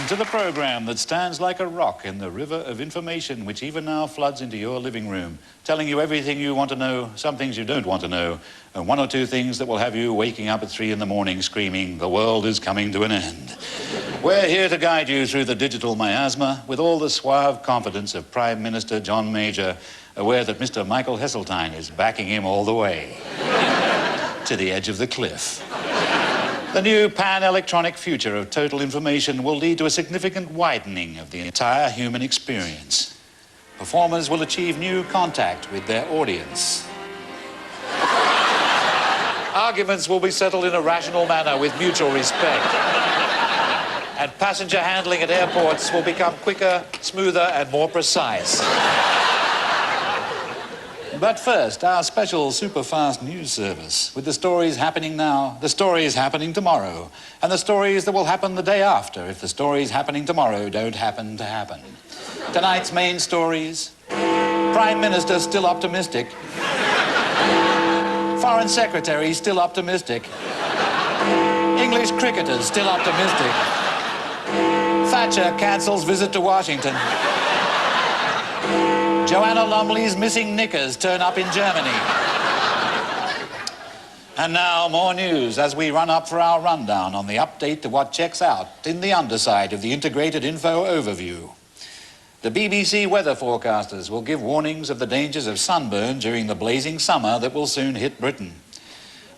Welcome to the program that stands like a rock in the river of information which even now floods into your living room, telling you everything you want to know, some things you don't want to know, and one or two things that will have you waking up at 3 in the morning screaming, the world is coming to an end. We're here to guide you through the digital miasma with all the suave confidence of Prime Minister John Major, aware that Mr. Michael Heseltine is backing him all the way to the edge of the cliff. The new pan-electronic future of total information will lead to a significant widening of the entire human experience. Performers will achieve new contact with their audience. Arguments will be settled in a rational manner with mutual respect. And passenger handling at airports will become quicker, smoother, and more precise. But first, our special super-fast news service with the stories happening now, the stories happening tomorrow, and the stories that will happen the day after if the stories happening tomorrow don't happen to happen. Tonight's main stories: Prime Minister still optimistic, Foreign Secretary still optimistic, English cricketers still optimistic, Thatcher cancels visit to Washington, Joanna Lumley's missing knickers turn up in Germany. And now, more news as we run up for our rundown on the update to what checks out in the underside of the Integrated Info Overview. The BBC weather forecasters will give warnings of the dangers of sunburn during the blazing summer that will soon hit Britain.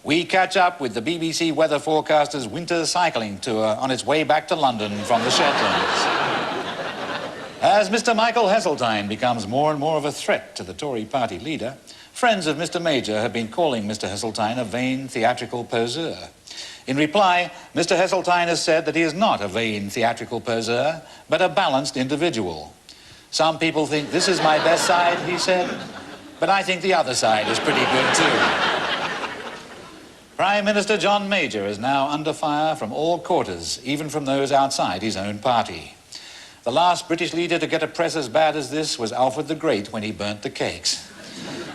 We catch up with the BBC weather forecasters' winter cycling tour on its way back to London from the Shetlands. As Mr. Michael Heseltine becomes more and more of a threat to the Tory party leader, friends of Mr. Major have been calling Mr. Heseltine a vain theatrical poseur. In reply, Mr. Heseltine has said that he is not a vain theatrical poseur, but a balanced individual. Some people think this is my best side, he said, but I think the other side is pretty good too. Prime Minister John Major is now under fire from all quarters, even from those outside his own party. The last British leader to get a press as bad as this was Alfred the Great when he burnt the cakes.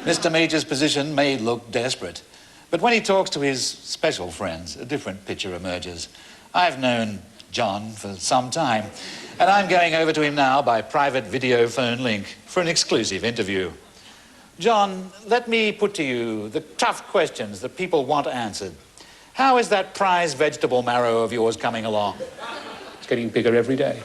Mr. Major's position may look desperate, but when he talks to his special friends, a different picture emerges. I've known John for some time, and I'm going over to him now by private video phone link for an exclusive interview. John, let me put to you the tough questions that people want answered. How is that prize vegetable marrow of yours coming along? It's getting bigger every day.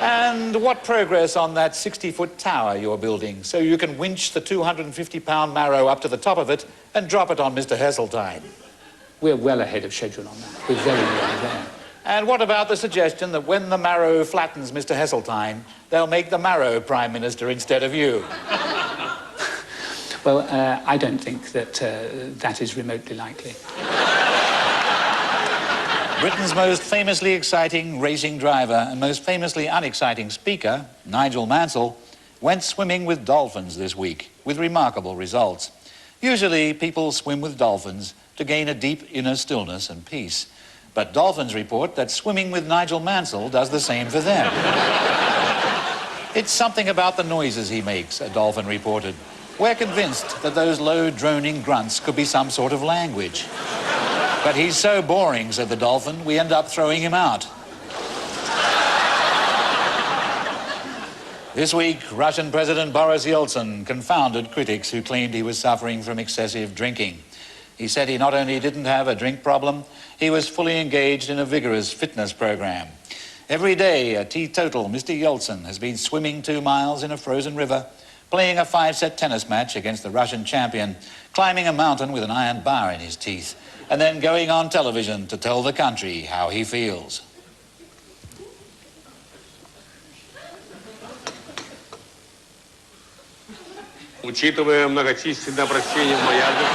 And what progress on that 60-foot tower you're building so you can winch the 250-pound marrow up to the top of it and drop it on Mr. Heseltine? We're well ahead of schedule on that. We're very well there. And what about the suggestion that when the marrow flattens Mr. Heseltine, they'll make the marrow Prime Minister instead of you? Well, I don't think that that is remotely likely. Britain's most famously exciting racing driver and most famously unexciting speaker, Nigel Mansell, went swimming with dolphins this week with remarkable results. Usually, people swim with dolphins to gain a deep inner stillness and peace. But dolphins report that swimming with Nigel Mansell does the same for them. It's something about the noises he makes, a dolphin reported. We're convinced that those low droning grunts could be some sort of language. But he's so boring, said the dolphin, we end up throwing him out. This week, Russian President Boris Yeltsin confounded critics who claimed he was suffering from excessive drinking. He said he not only didn't have a drink problem, he was fully engaged in a vigorous fitness program. Every day, a teetotal Mr. Yeltsin has been swimming 2 miles in a frozen river, playing a 5-set tennis match against the Russian champion, climbing a mountain with an iron bar in his teeth, and then going on television to tell the country how he feels. Учитывая многочисленные обращения в мой адрес,